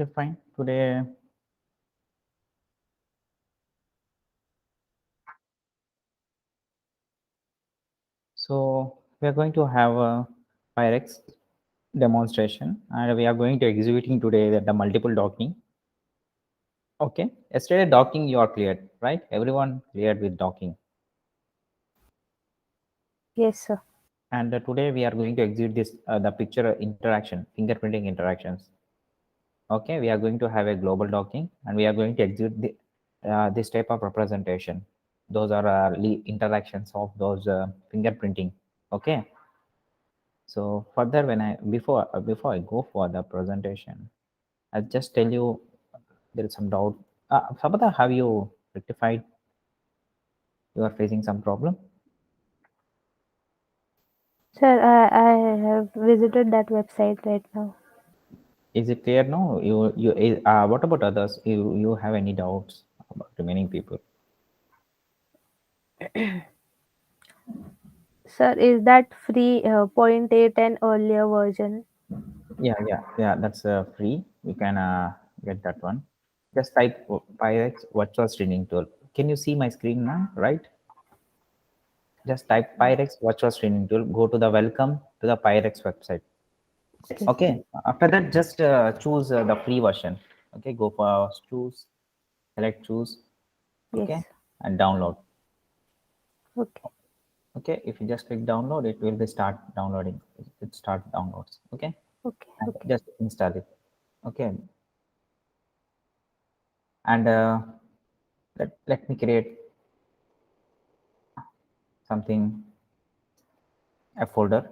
Okay, fine. Today, so we are going to have a PyRx demonstration, and we are going to executing today the multiple docking. Okay, yesterday docking you are cleared, right? Everyone cleared with docking, Yes, sir. and today we are going to execute this the picture interaction, fingerprinting interactions. Okay, we are going to have a global docking, and we are going to execute this type of representation. Those are interactions of those fingerprinting. Okay. So further, when I before I go for the presentation, I'll just tell you there is some doubt. Sabata, have you rectified? You are facing some problem. Sir, I have visited that website right now. Is it clear now? What about others? You have any doubts about remaining people? Sir, is that free point 8 and earlier version? Yeah. That's free. You can get that one. Just type PyRx Virtual Streaming Tool. Can you see my screen now? Right. Just type PyRx Virtual Streaming Tool. Go to the welcome to the PyRx website. Okay. Okay, after that just choose the free version. Okay, go for choose, select choose. Okay, Yes. and download. Okay. Okay, if you just click download, it will be start downloading. It start downloads. Okay, Okay. and Okay. just install it. Okay, and let me create something, a folder.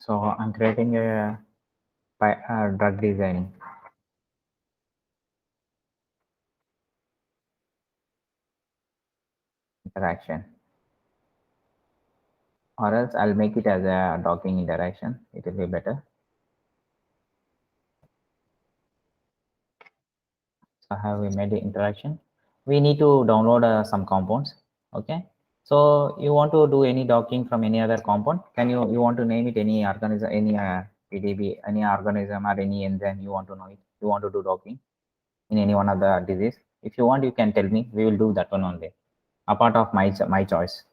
So I'm creating a drug design interaction, or else I'll make it as a docking interaction. It will be better. So have we made the interaction? We need to download some compounds. Okay. So you want to do any docking from any other compound? Can you want to name it any organism, any PDB, any organism or any enzyme you want to know it? You want to do docking in any one of the disease? If you want, you can tell me. We will do that one only. Apart of my choice.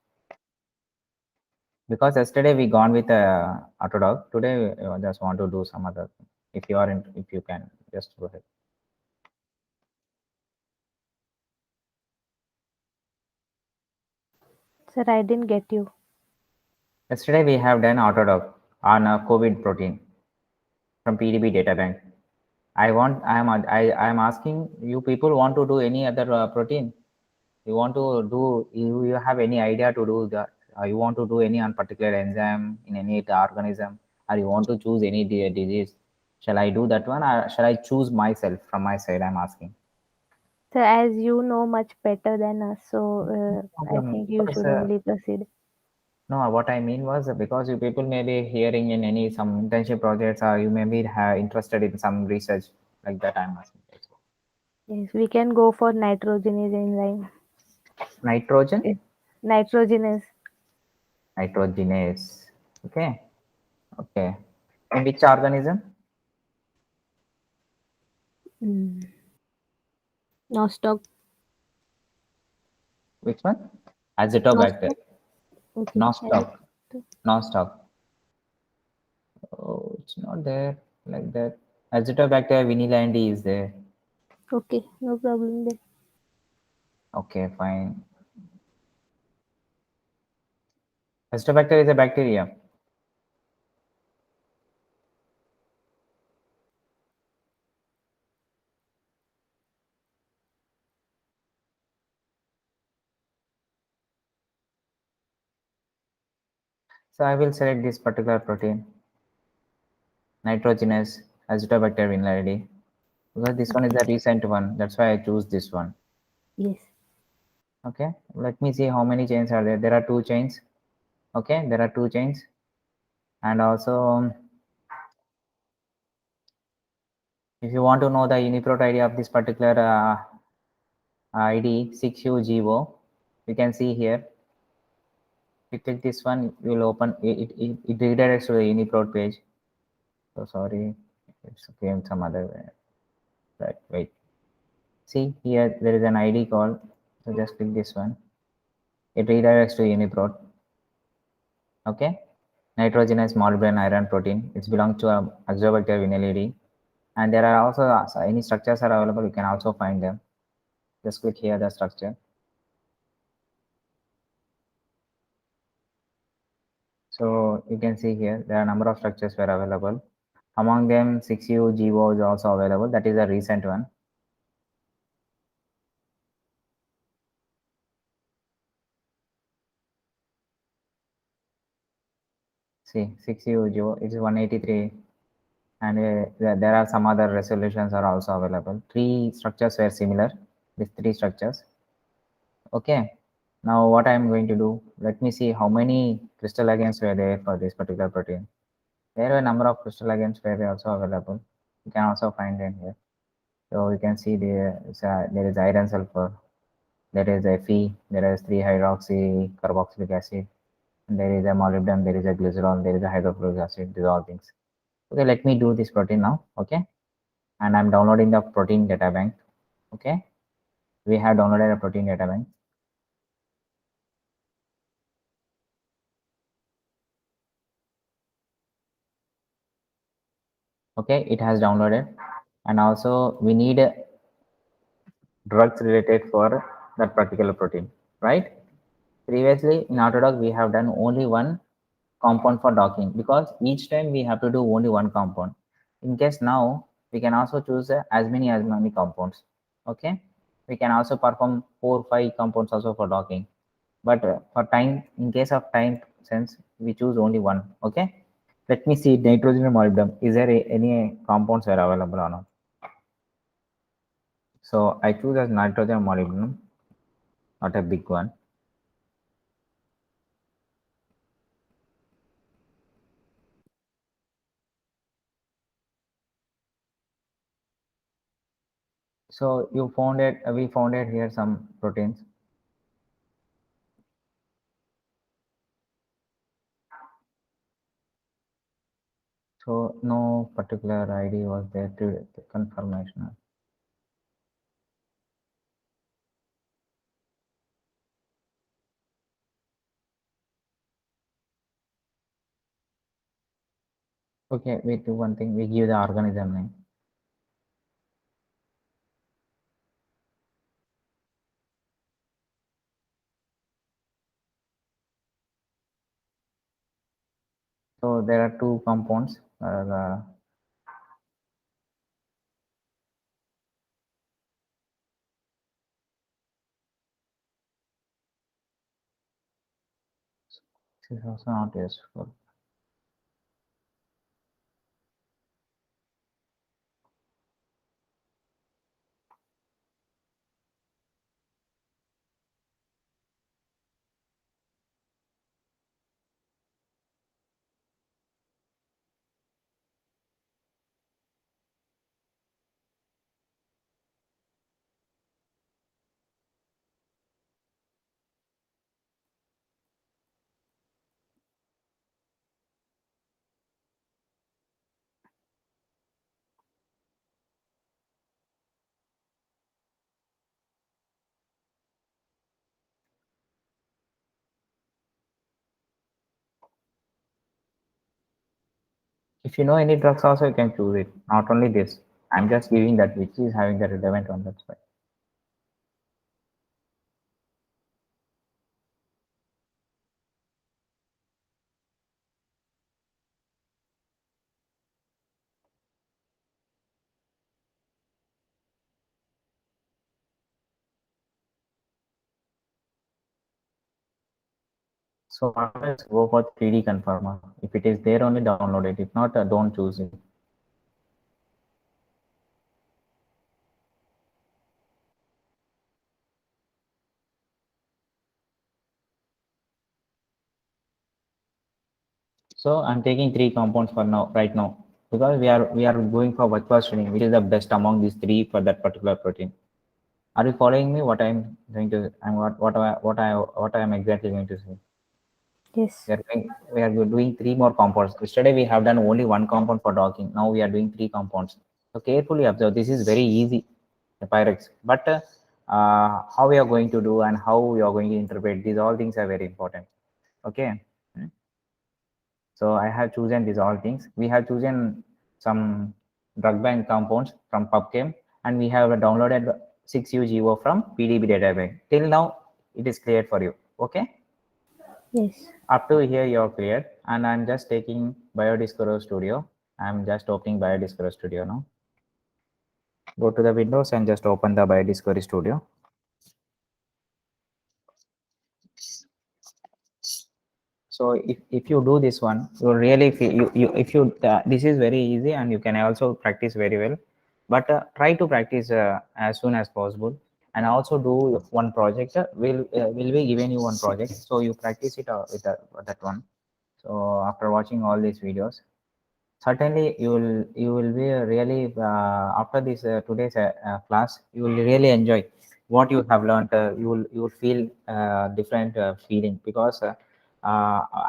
Because yesterday we gone with AutoDock. Today I just want to do some other thing. If you are in, if you can just go ahead. Sir, I didn't get you. Yesterday we have done AutoDock on a COVID protein from PDB data bank. I am asking you people want to do any other protein? You want to do? You have any idea to do the? You want to do any on particular enzyme in any organism, or you want to choose any disease? Shall I do that one, or shall I choose myself from my side? I'm asking. Sir, as you know much better than us, so I Problem think you because should only proceed. no, what I mean was because you people may be hearing in any some internship projects, or you may be interested in some research like that. I'm asking. Yes, we can go for nitrogenase enzyme. Nitrogen, Yes. Nitrogenase. nitrogenase. Okay, okay. In which organism? Mm. Nostoc. Which one? Azotobacter. Nostoc. Okay. Nostoc. Nostoc. Oh, it's not there like that. Azotobacter vinylandi is there. Okay. No problem there. Okay, fine. Azotobacter is a bacteria. So I will select this particular protein, nitrogenous Azotobacter vinylandi, because this one is Okay. a recent one. That's why I choose this one. Yes. Okay, let me see how many chains are there. There are two chains. Okay, there are two chains, and also if you want to know the uniprot ID of this particular ID 6UGO, you can see here you click this one, you will open it redirects to the UniProt page. So sorry, it's came some other way. Right, wait. See here, there is an ID called. So just click this one. It redirects to UniProt. Okay. Nitrogenous molybdenum iron protein. It belongs to a Azobacter vinylide. And there are also any structures are available. You can also find them. Just click here the structure. So you can see here there are a number of structures were available. Among them, 6U-GO is also available. That is a recent one. See, 6U-GO is 183, and there are some other resolutions are also available. Three structures were similar. These three structures. Okay. Now what I am going to do? Let me see how many crystal ligands were there for this particular protein. There are a number of crystal ligands were also available. You can also find them here. So you can see there is iron sulfur, there is Fe, there is 3 hydroxy carboxylic acid, and there is a molybdenum, there is a glycerol, there is a hydrochloric acid, these all things. Okay, let me do this protein now. Okay, and I'm downloading the protein data bank. Okay, we have downloaded a protein data bank. Okay, it has downloaded, and also we need drugs related for that particular protein, right? Previously in AutoDock we have done only one compound for docking because each time we have to do only one compound. In case now we can also choose as many compounds. Okay, we can also perform 4 5 compounds also for docking, but for time, in case of time sense, we choose only one. Okay, let me see nitrogen and molybdenum. Is there any compounds are available or not? So I choose as nitrogen and molybdenum, not a big one. So you found it, we found it here some proteins. So no particular ID was there to the confirmation. Okay, we do one thing, we give the organism name. So there are two compounds. This is also not useful. If you know any drugs also, you can choose it. Not only this. I'm just giving that which is having the relevant one. That's why. So always go for 3D confirmer. If it is there, only download it. If not, don't choose it. So I'm taking three compounds for now, right now, because we are going for virtual screening, which is the best among these three for that particular protein. Are you following me? What I'm going to, and what I am exactly going to say? Yes. We are doing three more compounds. Yesterday we have done only one compound for docking. Now we are doing three compounds. So carefully observe. This is very easy, the Pyrex. But how we are going to do and how we are going to interpret these all things are very important. Okay. So I have chosen these all things. We have chosen some drug bank compounds from PubChem, and we have downloaded 6UGO from PDB database. Till now, it is clear for you. Okay. Yes. Up to here, you're clear. And I'm just taking Biodiscovery Studio. I'm just opening Biodiscovery Studio now. Go to the Windows and just open the Biodiscovery Studio. So if you do this one, you really feel you if you this is very easy and you can also practice very well. But try to practice as soon as possible, and also do one project. Will be given you one project, so you practice it with that one. So after watching all these videos, certainly you will be really after this today's class, you will really enjoy what you have learned. You will feel different feeling, because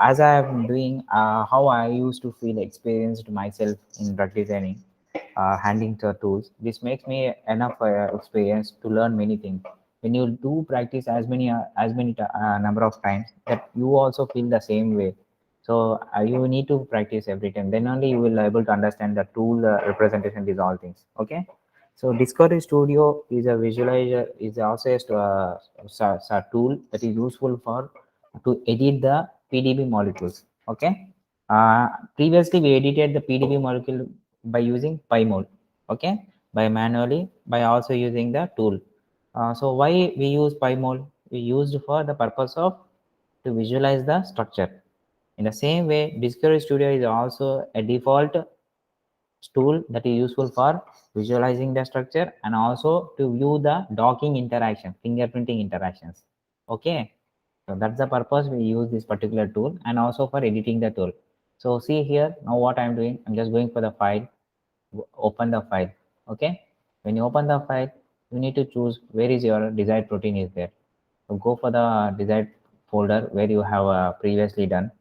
as I am doing how I used to feel experienced myself in drug designing, handling the tools, this makes me enough experience to learn many things. When you do practice as many number of times, that you also feel the same way. So you need to practice every time, then only you will able to understand the tool representation, these all things. Okay. So Discovery Studio is a visualizer, is also a tool that is useful for to edit the PDB molecules. Okay. uh, Previously we edited the PDB molecule by using PyMol. Okay. By manually, by also using the tool. So why we use PyMol? We used for the purpose of to visualize the structure. In the same way, Discovery Studio is also a default tool that is useful for visualizing the structure and also to view the docking interaction, fingerprinting interactions. Okay, so that's the purpose we use this particular tool, and also for editing the tool. So see here, now what I'm doing, I'm just going for the file, open the file. Okay, when you open the file, you need to choose where is your desired protein is there. So go for the desired folder where you have previously done.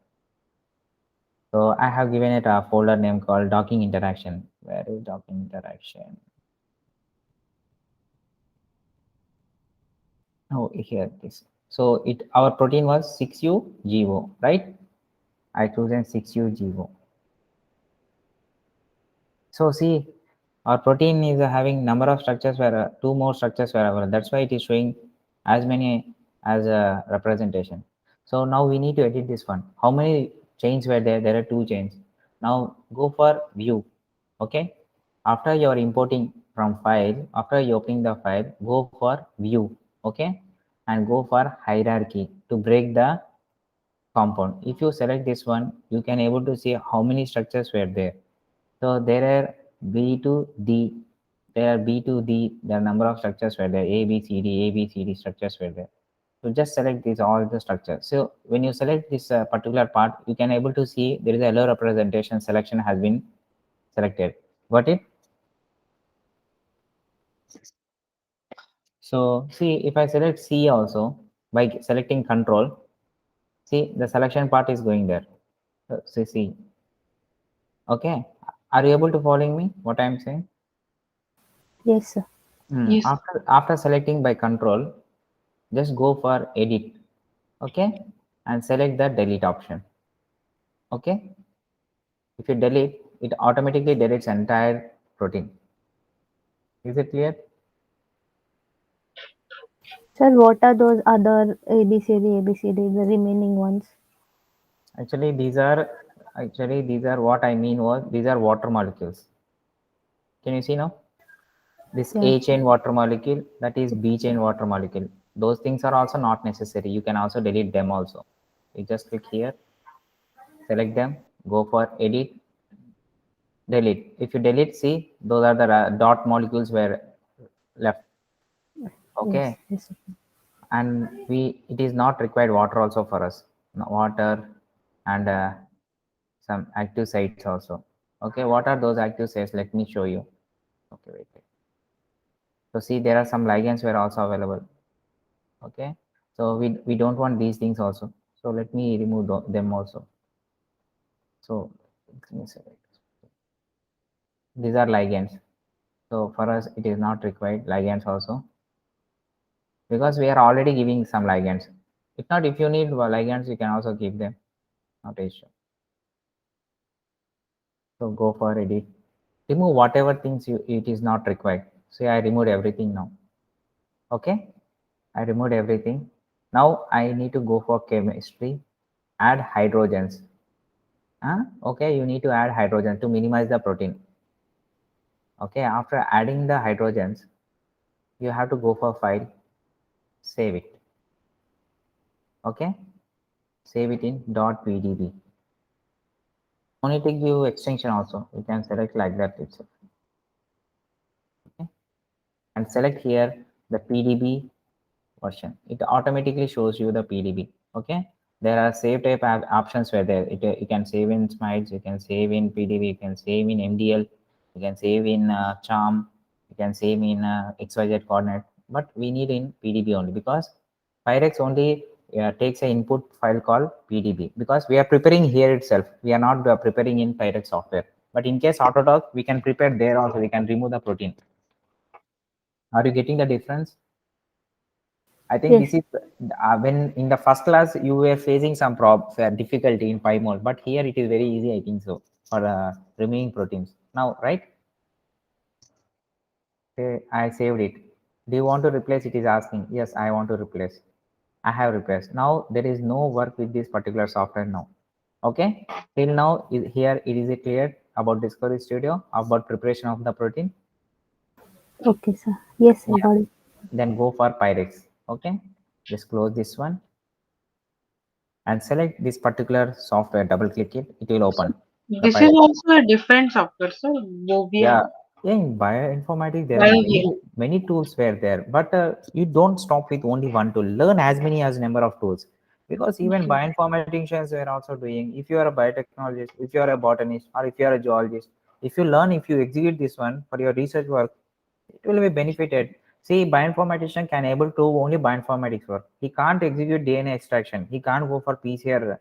So I have given it a folder name called docking interaction. Where is docking interaction? Oh, here it is. So our protein was 6UGO, right? I chosen 6UGO. So see, our protein is having number of structures where two more structures were available. That's why it is showing as many as a representation. So now we need to edit this one. How many chains were there? There are two chains. Now go for view. Okay. After you are importing from file, after you opening the file, go for view. Okay. And go for hierarchy to break the compound. If you select this one, you can able to see how many structures were there. So there are B to D. There are B to D. There are number of structures were there. A, B, C, D, A, B, C, D structures were there. So just select these all the structures. So when you select this particular part, you can able to see there is a yellow representation selection has been selected. Got it? So see, if I select C also by selecting control, see the selection part is going there. So C. Okay. Are you able to following me? What I am saying? Yes, sir. Yes. After selecting by control, just go for edit. Okay, and select the delete option. Okay, if you delete, it automatically deletes entire protein. Is it clear? Sir, what are those other ABCD, the remaining ones? Actually, these are what I mean was these are water molecules. Can you see now? This Yeah. A chain water molecule, that is B chain water molecule. Those things are also not necessary. You can also delete them also. You just click here, select them, go for edit, delete. If you delete, see those are the dot molecules were left. Yes, Okay, yes. and it is not required water also for us. Water and some active sites also. Okay, what are those active sites? Let me show you. Okay, wait. So see, there are some ligands were also available. Okay, so we don't want these things also. So let me remove them also. So let me select. These are ligands. So for us, it is not required ligands also because we are already giving some ligands. If not, if you need ligands, you can also keep them. Not an issue. So go for edit. Remove whatever things it is not required. See, I removed everything now. Okay, I removed everything. Now I need to go for chemistry. Add hydrogens. Okay, you need to add hydrogen to minimize the protein. Okay, after adding the hydrogens, you have to go for file, save it. Okay, save it in .pdb. No need to give extension also. You can select like that itself. Okay, and select here the pdb version. It automatically shows you the pdb. Okay, there are save type options where there you can save in smiles, you can save in pdb, you can save in mdl, you can save in charm, you can save in xyz coordinate, but we need in pdb only because pyrex only takes an input file called pdb because we are preparing here itself. We are not preparing in pyrex software, but in case autodock we can prepare there also. We can remove the protein. Are you getting the difference? I think Yes. this is when in the first class you were facing some difficulty in PyMol, but here it is very easy. I think so for removing proteins. Now, right? I saved it. Do you want to replace? It is asking. Yes, I want to replace. I have replaced. Now there is no work with this particular software now. Okay. Till now, here it is clear about Discovery Studio about preparation of the protein. Okay, sir. Yes, I Yeah. got it. Then go for Pyrex. Okay. Just close this one and select this particular software. Double click it. It will So open the this is Pyrex. also a different software, so Yeah. Bovia, Yeah, in bioinformatics, there are BioVia. many tools were there, but you don't stop with only one tool. Learn as many as number of tools because even Okay. bioinformaticians were also doing. If you are a biotechnologist, if you are a botanist, or if you are a geologist, if you learn, if you execute this one for your research work, it will be benefited. See, bioinformatician can able to only bioinformatics work. He can't execute DNA extraction. He can't go for PCR Yeah.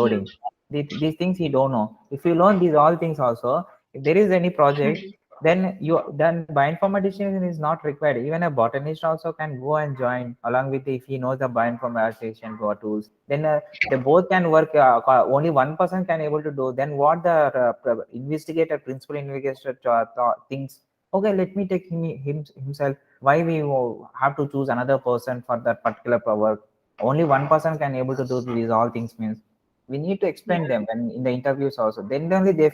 loading. These things he don't know. If you learn these all things also, if there is any project, then bioinformatician is not required. Even a botanist also can go and join along with if he knows the bioinformatician go tools. Then they both can work. Only one person can able to do. Then what the investigator, principal investigator thinks. Okay, let me take himself. Why we have to choose another person for that particular work? Only one person can able to do these all things means we need to explain Yeah. them when in the interviews also. Then only they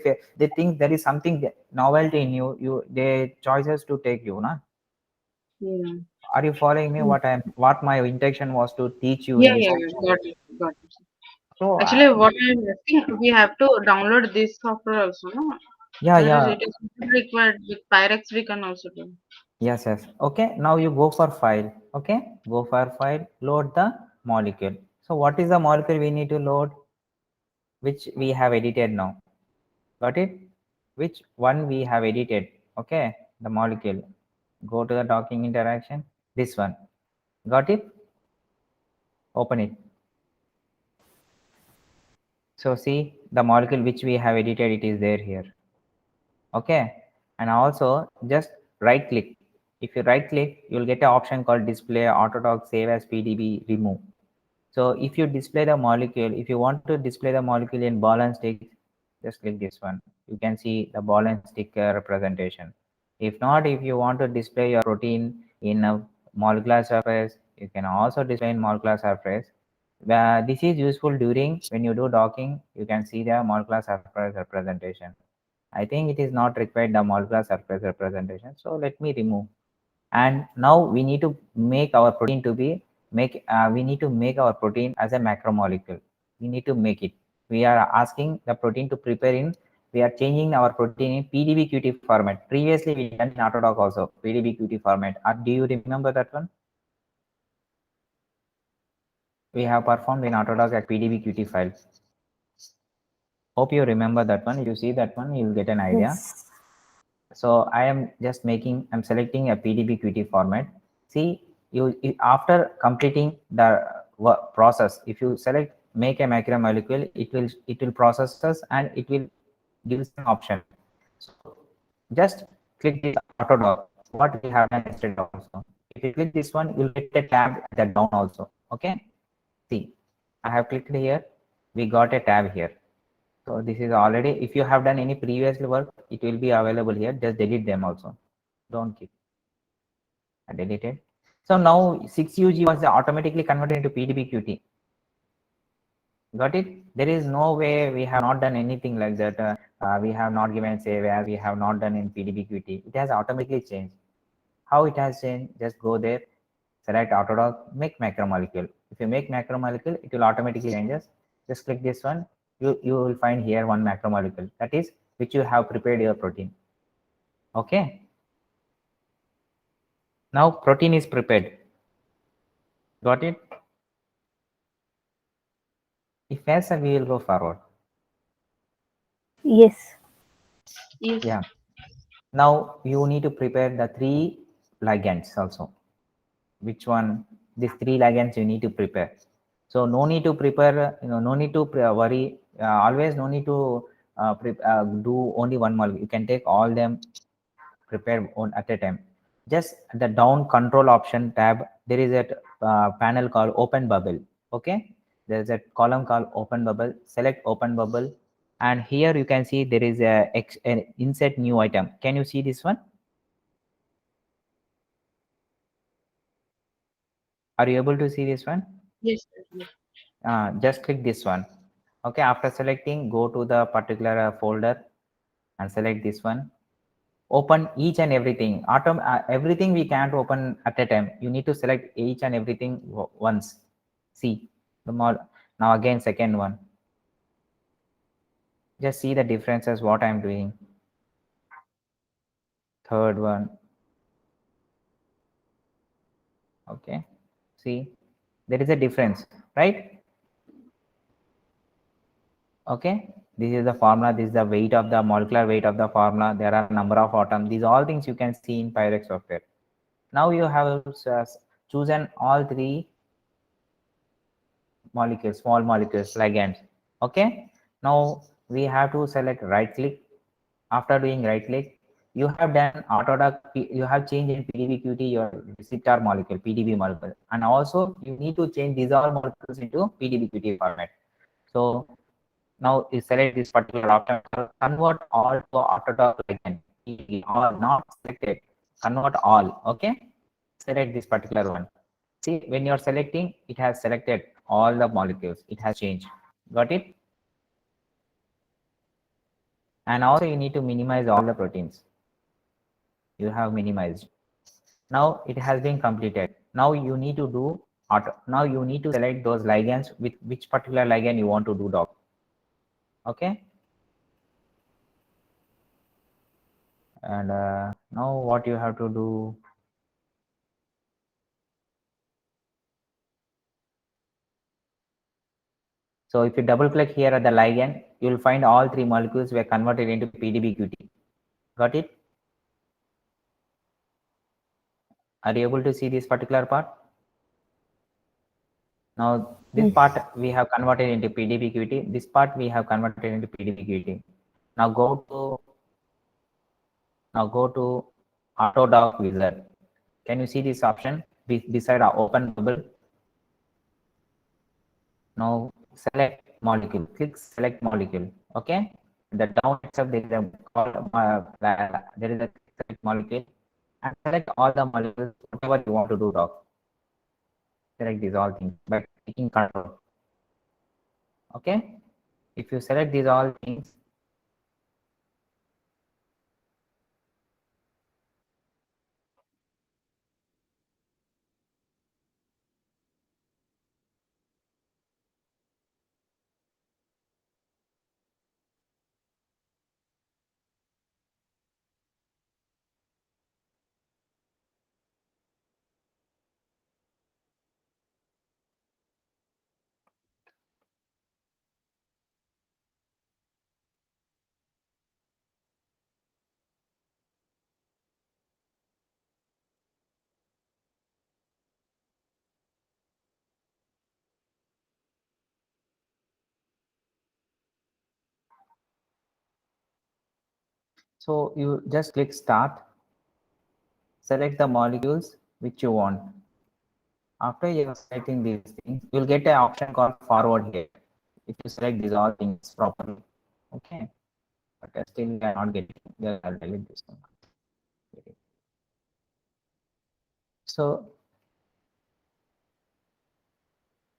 think there is something novelty in you they choices to take you na. Yeah. Are you following me? What my intention was to teach you in Yeah, this yeah, yeah. session. Got it. Got it. So Actually, what I'm asking, we have to download this software also, no? yeah, Or is yeah, it is required with Pyrex we can also do. yes. Okay, now you go for file. Okay, go for file, load the molecule. So what is the molecule we need to load, which we have edited now? Got it? Which one we have edited? Okay, the molecule. Go to the docking interaction. This one. Got it? Open it. So see the molecule which we have edited, it is there here. Okay, and also just right click. If you right click, you'll get an option called display AutoDock save as PDB remove. So if you display the molecule, if you want to display the molecule in ball and stick, just click this one. You can see the ball and stick representation. If not, if you want to display your protein in a molecular surface, you can also display in molecular surface. This is useful during when you do docking. You can see the molecular surface representation. I think it is not required the molecular surface representation. So let me remove. And now we need to make our protein to be we need to make our protein as a macromolecule. We need to make it. We are asking the protein to prepare in. We are changing our protein in PDBQT format. Previously we done in Autodock also PDBQT format. Do you remember that one? We have performed in Autodock at PDBQT file. Hope you remember that one. If you see that one, you'll get an idea. Yes. So I am just I'm selecting a PDBQT format. See, after completing the process, if you select make a macromolecule, it will process us and it will gives an option. So just click this AutoDock, what we have done yesterday also. If you click this one, you'll get a tab at the down also. Okay, see, I have clicked here, we got a tab here. So this is already, if you have done any previous work, it will be available here. Just delete them also. Don't keep. I deleted. So now 6UG was automatically converted into PDBQT. Got it? There is no way we have not done anything like that. We have not given save as, we have not done in PDBQT. It has automatically changed. How it has changed? Just go there, select Autodock, make macromolecule. If you make macromolecule, it will automatically changes. Just click this one. You will find here one macromolecule. That is which you have prepared your protein. Okay. Now protein is prepared. Got it? If yes, we will go forward. Yes. Yes. Yeah. Now you need to prepare the 3 ligands also. Which one? These 3 ligands you need to prepare. So no need to prepare, no need to worry. Always no need to do only one molecule. You can take all them, prepare one at a time. Just the down control option tab, there is a panel called open bubble. Okay, there's a column called open bubble. Select open bubble, and here you can see there is an insert new item. Can you see this one? Are you able to see this one? Yes. Yes. Just click this one. Okay, after selecting, go to the particular folder and select this one. Open each and everything. Everything we can't open at a time. You need to select each and everything once. See the more. Now again second one. Just see the differences what I'm doing. Third one. Okay, see, there is a difference, right? Okay, this is the formula, this is the weight of the molecular weight of the formula, there are number of atoms, these all things you can see in PyRx software. Now you have chosen all 3 molecules, small molecules, ligands. Okay, now we have to select right click. After doing right click, you have done Autodock, you have changed in PDBQT your receptor molecule, PDB molecule, and also you need to change these all molecules into PDBQT format. So now you select this particular option, convert all to Autodock ligand, or not selected, convert all. Okay, select this particular one. See, when you're selecting, it has selected all the molecules, it has changed. Got it? And also you need to minimize all the proteins. You have minimized. Now it has been completed. Now you need to do now you need to select those ligands with which particular ligand you want to do dock. Okay. And now what you have to do, so if you double click here at the ligand, you will find all 3 molecules were converted into PDBQT. Got it? Are you able to see this particular part? Now this Yes. part we have converted into PDBQT. This part we have converted into PDBQT. Now go to AutoDock wizard. Can you see this option beside our open bubble? Now select molecule. Click select molecule. Okay. The down itself there is a there is a select molecule, and select all the molecules whatever you want to do doc. Select these all things by clicking control. Okay. If you select these all things, So you just click start, select the molecules which you want. After you are selecting these things, you'll get an option called forward here. If you select these all things properly, okay. But still we are not getting. Yeah, I'll delete this one. So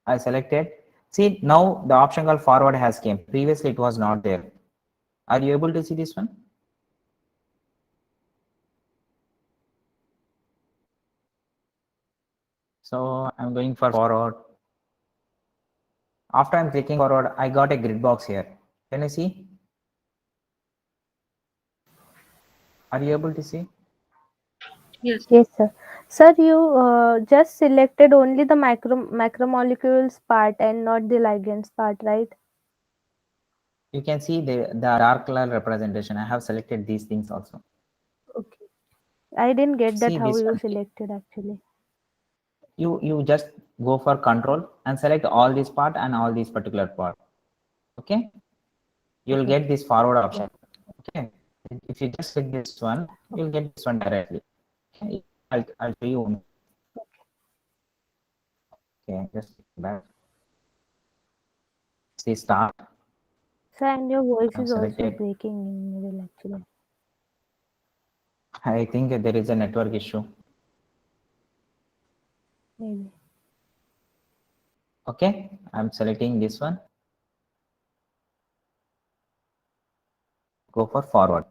I selected. See, now the option called forward has came. Previously it was not there. Are you able to see this one? So I'm going for forward. After I'm clicking forward, I got a grid box here. Can you see? Are you able to see? Yes. Yes, sir. Sir, you just selected only the macromolecules part and not the ligands part, right? You can see the dark color representation. I have selected these things also. Okay. I didn't get that See how this you one. selected actually. You just go for control and select all this part and all these particular part. Okay. You'll Okay. get this forward Yeah. option. Okay. If you just click this one, you'll get this one directly. Okay. I'll show you. Okay. Just back. See start. Sir, and your voice I've is also selected. breaking in middle actually. I think there is a network issue. Maybe. Okay. I'm selecting this one. Go for forward.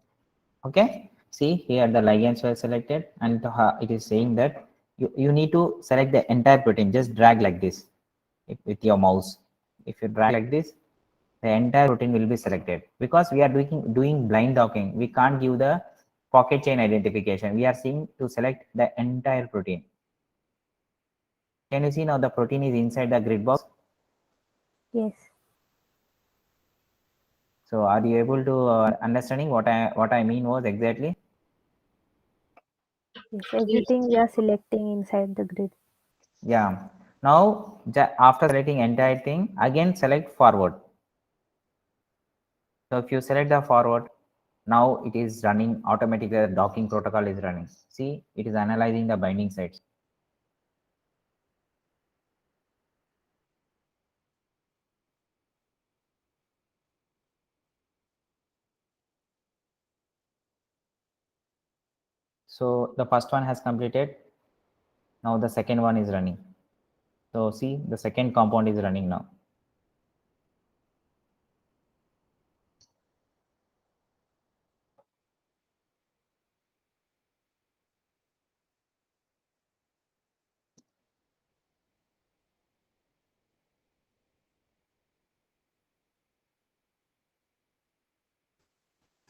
Okay. See here the ligands were selected and it is saying that you need to select the entire protein. Just drag like this with your mouse. If you drag like this, the entire protein will be selected. Because we are doing blind docking, we can't give the pocket chain identification. We are seeing to select the entire protein. Can you see now the protein is inside the grid box? Yes. So are you able to understanding what I mean was exactly? Yes. Yes. Everything we are selecting inside the grid. Yeah. Now after selecting entire thing, again select forward. So if you select the forward, now it is running automatically. The docking protocol is running. See, it is analyzing the binding sites. So the first one has completed. Now the second one is running. So see, the second compound is running now.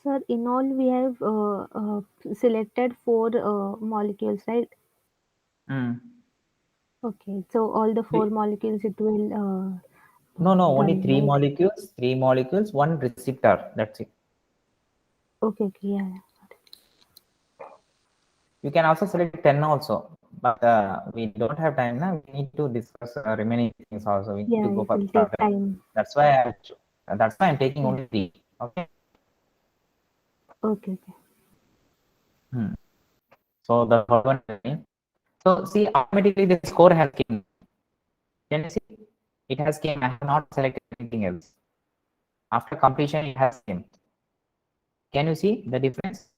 Sir, in all we have selected four molecules, right? Mm. Okay, so all the four molecules it will No, only run, three right? molecules. Three molecules, one receptor. That's it. Okay, okay, yeah, yeah. You can also select 10 also, but we don't have time now. We need to discuss remaining things also. We need to Yeah, go it for will take further. time. That's why I'm taking Yeah. only three. Okay. Okay, okay. Hmm. So the third one. So see, automatically the score has came. Can you see? It has came. I have not selected anything else. After completion, it has came. Can you see the difference?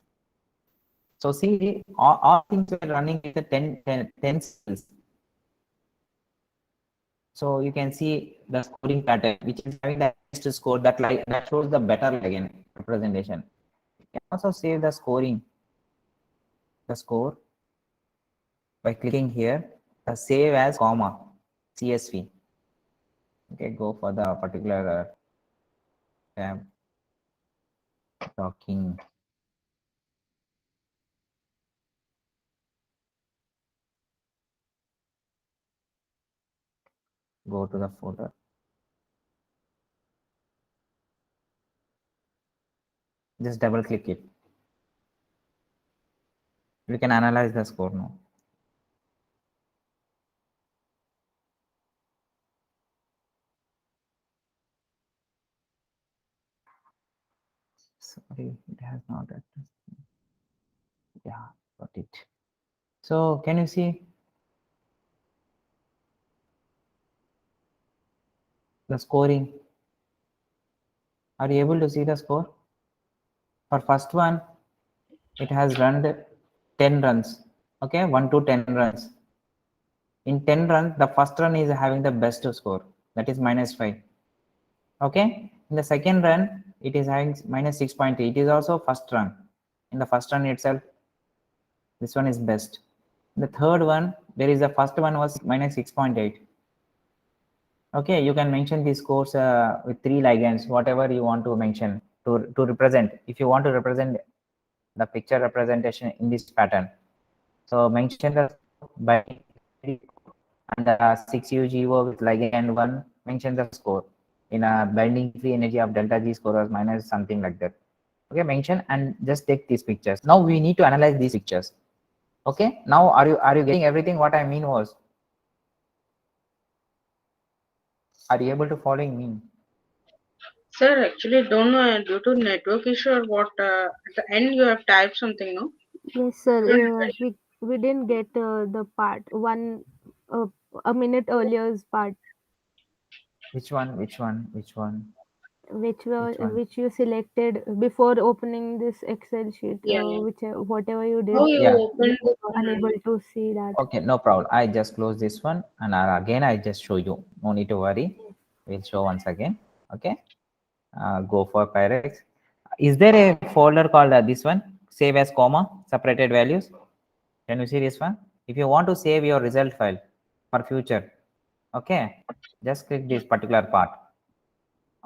So see, all things were running with the 10 cells. So you can see the scoring pattern, which is having the highest score that shows the better again representation. You can also save the scoring, the score by clicking here, save as comma, CSV. Okay, go for the particular tab, docking. Go to the folder. Just double click it. We can analyze the score now. So Sorry, it has not. Yeah, got it. So can you see the scoring? Are you able to see the score? For first one, it has run 10 runs. Okay, 1 to 10 runs. In 10 runs, the first run is having the best score, that is -5. Okay, in the second run, it is having -6.8. It is also first run. In the first run itself, this one is best. In the third one, there is the first one was -6.8. Okay, you can mention these scores with 3 ligands, whatever you want to mention to represent. If you want to represent the picture representation in this pattern, so mention the by and 6 UGO with ligand 1, mention the score in a binding free energy of delta G score or minus something like that. Okay, mention and just take these pictures. Now we need to analyze these pictures. Okay, now are you getting everything? What I mean was, are you able to following me? Sir, actually don't know due to network issue or what. At the end you have typed something, no? Yes, sir. Couldn't We didn't get the part one uh, a minute earlier's part, Which one? Which one? Which one? Which one? which you selected before opening this Excel sheet. Yeah. Which whatever you How did, you Yeah. we opened this were one? unable to see that. Okay, no problem. I just close this one and again I just show you. No need to worry. We'll show once again. Okay. Go for PyRx. Is there a folder called this one? Save as comma separated values. Can you see this one? If you want to save your result file for future, okay, just click this particular part.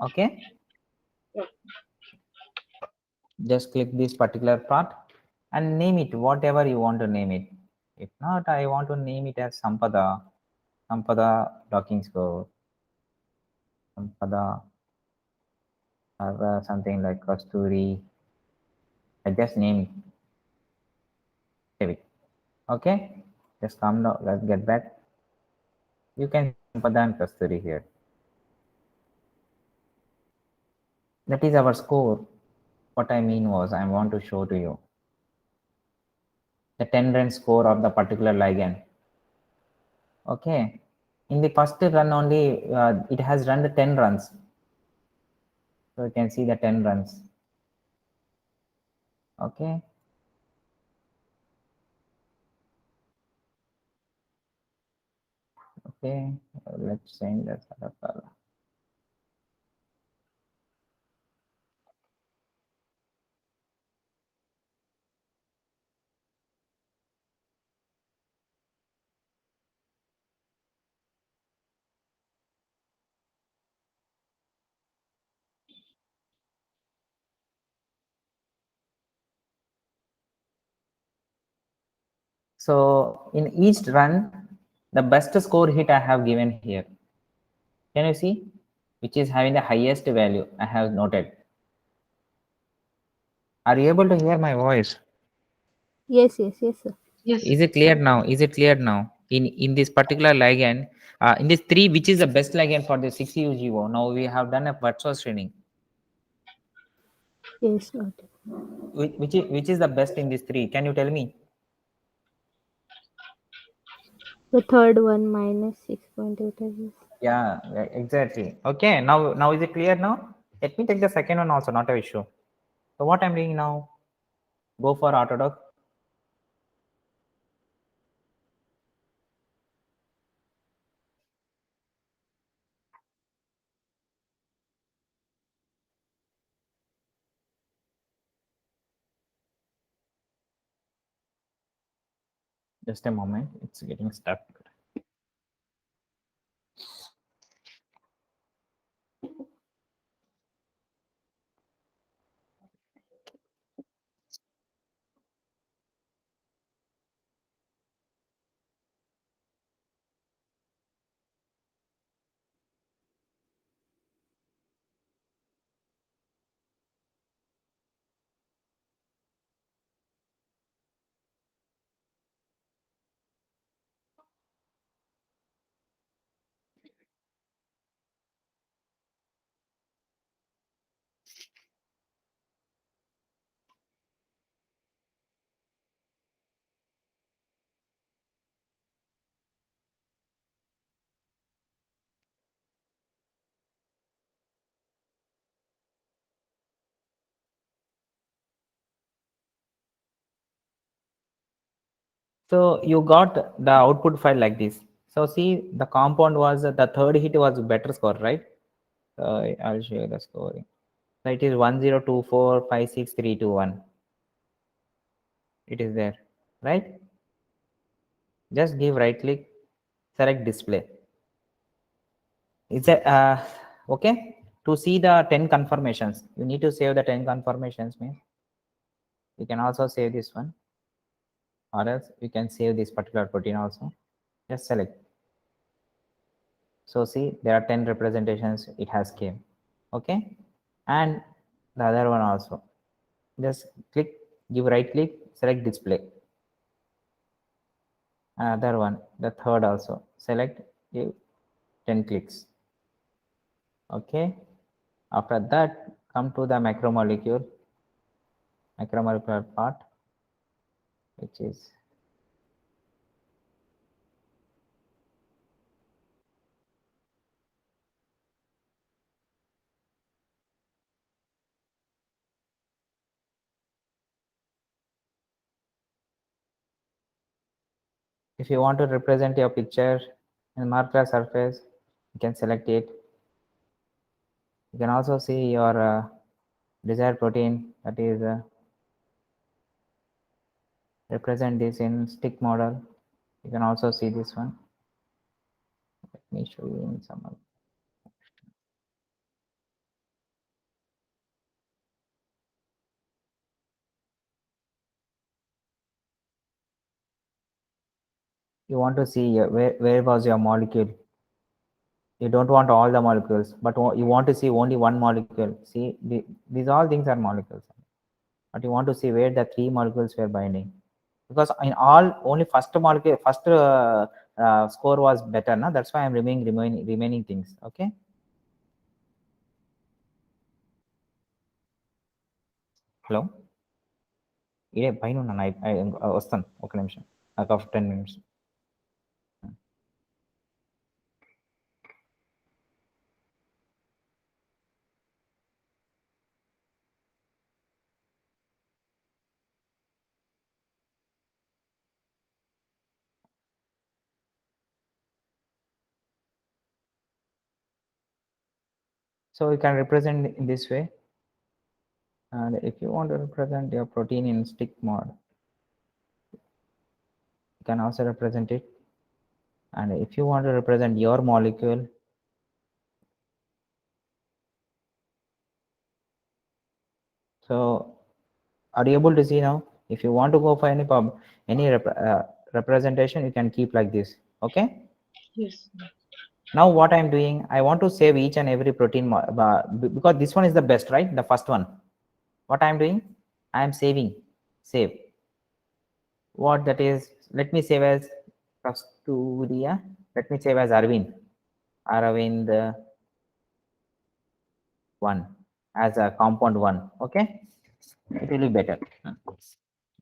Okay, just click this particular part and name it whatever you want to name it. If not, I want to name it as Sampada docking score, Sampada, or something like Kasturi. I just name it. Save it. Okay, just come down. Let's get back. You can Sampada and Kasturi here. That is our score. What I mean was, I want to show to you the 10 run score of the particular ligand. Okay, in the first run only, it has run the 10 runs. So you can see the 10 runs. Okay, okay, let's change that sort of color. So in each run, the best score hit I have given here. Can you see? Which is having the highest value I have noted. Are you able to hear my voice? Yes, yes, yes, sir. Yes. Is it clear now? Is it clear now? In this particular ligand, in this three, which is the best ligand for the 6UGO? Now we have done a virtual screening. Yes, got it. Which is the best in these three? Can you tell me? The third one minus 6.8, I guess. Yeah, exactly. Okay, now is it clear now? Let me take the second one also, not an issue. So what I'm doing now? Go for AutoDock. Just a moment, it's getting stuck. So you got the output file like this. So see, the compound was the third hit was better score, right? I'll show you the scoring. So it is 10245631. It is there, right? Just give right click, select display. Is that okay? To see the 10 confirmations, you need to save the 10 confirmations. Means you can also save this one, or else you can save this particular protein also. Just select. So see, there are 10 representations it has came. Okay, and the other one also. Just click, give right click, select display. Another one, the third also. Select, give 10 clicks. Okay. After that, come to the macromolecule part, which is if you want to represent your picture in marker surface, you can select it. You can also see your desired protein, that is represent this in stick model. You can also see this one. Let me show you in some other. You want to see where was your molecule. You don't want all the molecules, but you want to see only one molecule. See, these all things are molecules, but you want to see where the three molecules were binding, because in all only first molecule, first score was better. Now that's why I'm removing remaining things. Okay. Hello. ఇదే పైన ఉన్నాను వస్తాను ఒక నిమిషం ఒక 10 minutes. So you can represent in this way. And if you want to represent your protein in stick mode, you can also represent it. And if you want to represent your molecule, so are you able to see now? If you want to go for any representation, you can keep like this. Okay. Yes. Now what I'm doing, I want to save each and every protein because this one is the best, right? The first one. What I'm doing, I'm saving. Save. What that is? Let me save as Kasturia. Let me save as Arvind. Arvind 1 as a compound 1. Okay. It will be better.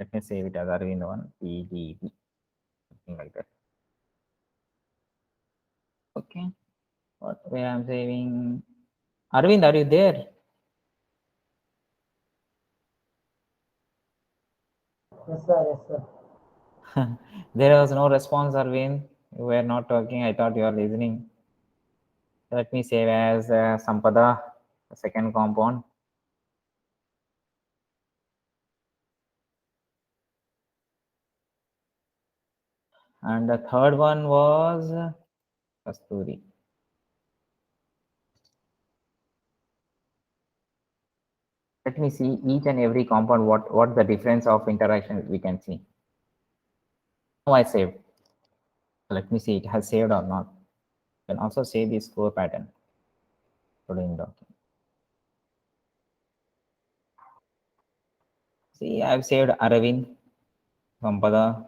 Let me save it as Arvind 1 PDB. Something like that. Okay. Where I'm saving? Arvind, are you there? Yes, sir. Yes, sir. There was no response, Arvind. You were not talking. I thought you are listening. Let me save as Sampada, the second compound. And the third one was Kasturi. Let me see each and every compound, what the difference of interaction we can see. Now I saved. Let me see it has saved or not. You can also save the score pattern. See, I've saved Aravind, Sampada.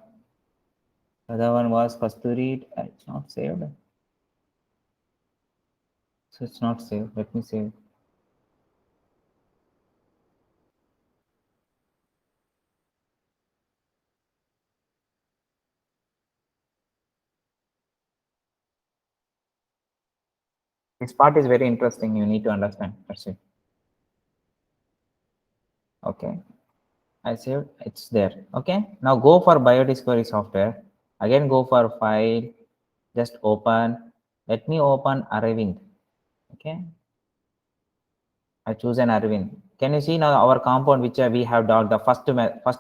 The other one was Kasturi. It's not saved. So it's not saved. Let me save. This part is very interesting. You need to understand. That's it. Okay. I saved, it's there. Okay. Now go for biodiscovery software. Again, go for file, just open. Let me open Aravind. Okay. I choose an Aravind. Can you see now our compound which we have docked? The first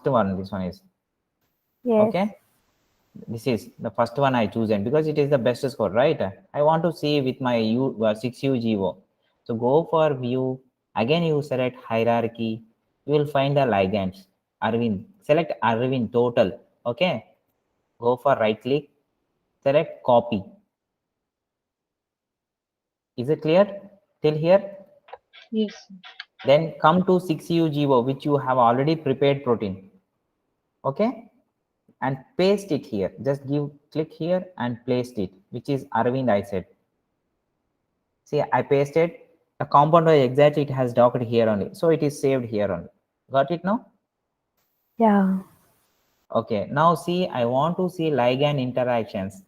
one, this one is. Yes. Okay. This is the first one I chosen because it is the best score, right? I want to see with my 6UGO. So go for view. Again, you select hierarchy. You will find the ligands. Arvind. Select Arvind total. Okay. Go for right click. Select copy. Is it clear till here? Yes. Then come to 6UGO, which you have already prepared protein. Okay. And paste it here. Just click here and paste it, which is Arvind I said. See, I pasted the compound exactly it has docked here only. So it is saved here only. Got it now? Yeah. Okay. Now see, I want to see ligand interactions.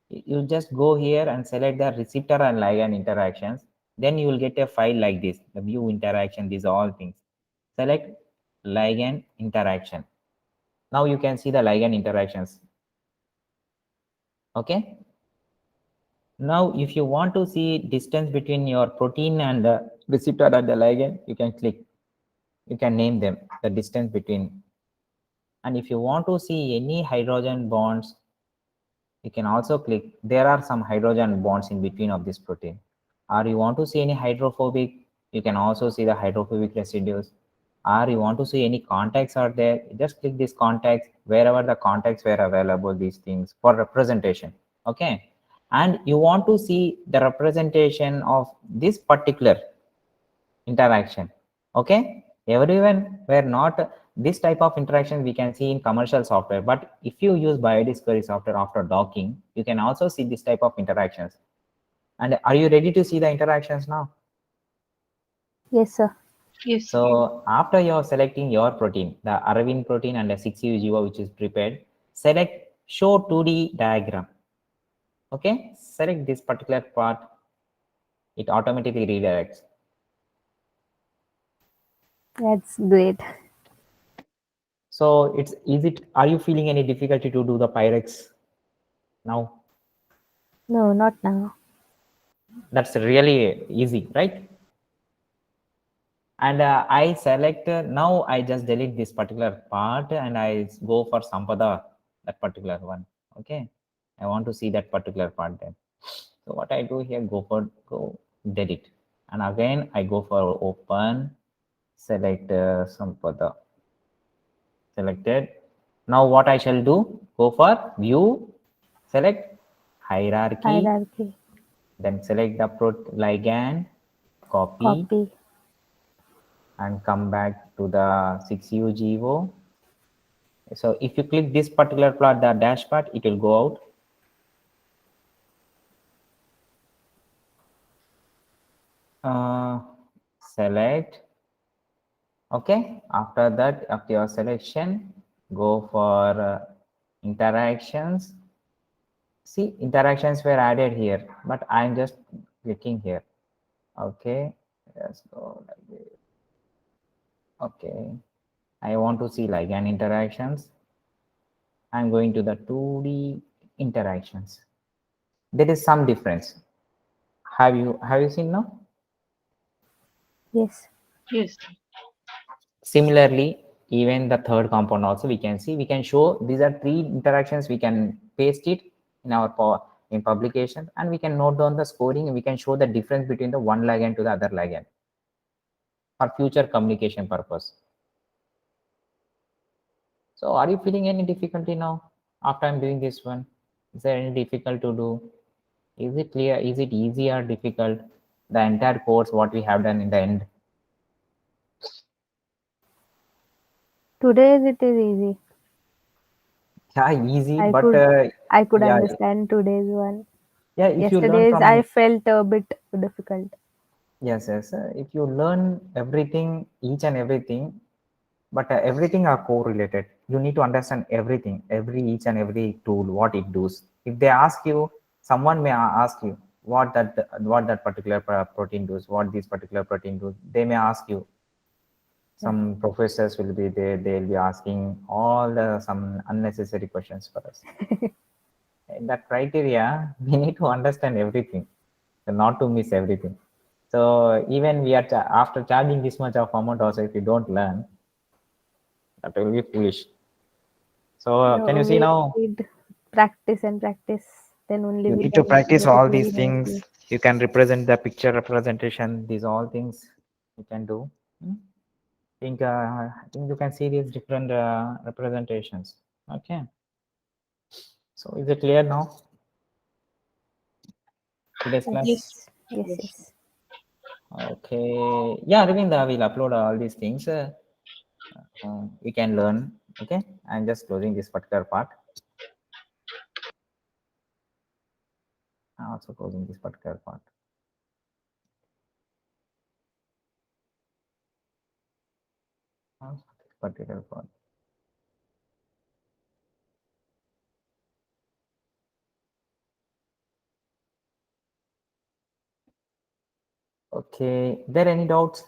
You just go here and select the receptor and ligand interactions. Then you will get a file like this, the view interaction, these all things. Select ligand interaction. Now you can see the ligand interactions. Okay. Now, if you want to see distance between your protein and the receptor and the ligand, you can click. You can name them, the distance between. And if you want to see any hydrogen bonds, you can also click. There are some hydrogen bonds in between of this protein. Or you want to see any hydrophobic, you can also see the hydrophobic residues. Or you want to see any contacts are there, just click these contacts wherever the contacts were available, these things for representation. Okay. And you want to see the representation of this particular interaction. Okay. Everyone were not this type of interaction we can see in commercial software, but if you use biodiscovery software after docking, you can also see this type of interactions. And are you ready to see the interactions now? Yes, sir. Yes. So after you're selecting your protein, the Aravind protein and the 6UGO which is prepared, select show 2D diagram. Okay, select this particular part, it automatically redirects. That's great. So are you feeling any difficulty to do the PyRx now? No, not now. That's really easy, right? And I select, now I just delete this particular part and I go for Sampada, that particular one. Okay, I want to see that particular part then. So what I do here, go delete. And again, I go for open, select Sampada, selected. Now what I shall do, go for view, select hierarchy, Hierarchy. then select the ligand, copy, Copy. and come back to the 6UGO. So if you click this particular plot, the dash part, it will go out. Select. Okay. After that, after your selection, go for interactions. See, interactions were added here, but I'm just clicking here. Okay. Let's go like this. Okay. I want to see ligand interactions. I'm going to the 2D interactions. There is some difference. Have you seen now? Yes. Yes. Similarly, even the third compound also we can see. We can show these are three interactions. We can paste it in our in publication, and we can note down the scoring. And we can show the difference between the one ligand to the other ligand for future communication purpose. So, are you feeling any difficulty now after I'm doing this one? Is there any difficult to do? Is it clear? Is it easy or difficult? The entire course, what we have done in the end. Today's it is easy. Yeah, easy, I but could yeah, understand today's one. yeah. If you learn Yesterday's I from felt a bit difficult. yes. If you learn everything, each and everything, but everything are correlated. You need to understand everything, each and every tool, what it does. If they ask you, someone may ask you what that particular protein does, what this particular protein does. They may ask you. some professors will be there. They'll be asking all some unnecessary questions for us. In that criteria, we need to understand everything, not to miss everything. So even we are after charging this much of amount, also if you don't learn, that will be foolish. So can you see We now? need practice and practice. Then only You we need to can practice get it all very these things. nicely. You can represent the picture representation. These all things you can do. I think you can see these different representations. Okay. So is it clear now? Today's class. Yes, yes, Yes. yes. Okay. Yeah, Ravinda, we'll upload all these things. We can learn. Okay. I'm just closing this particular part. I'm also closing this particular part. This particular part. Okay. There any doubts?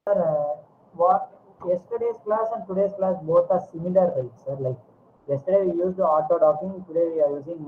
Sir, what yesterday's class and today's class both are similar, right, sir? Like yesterday we used auto docking, today we are using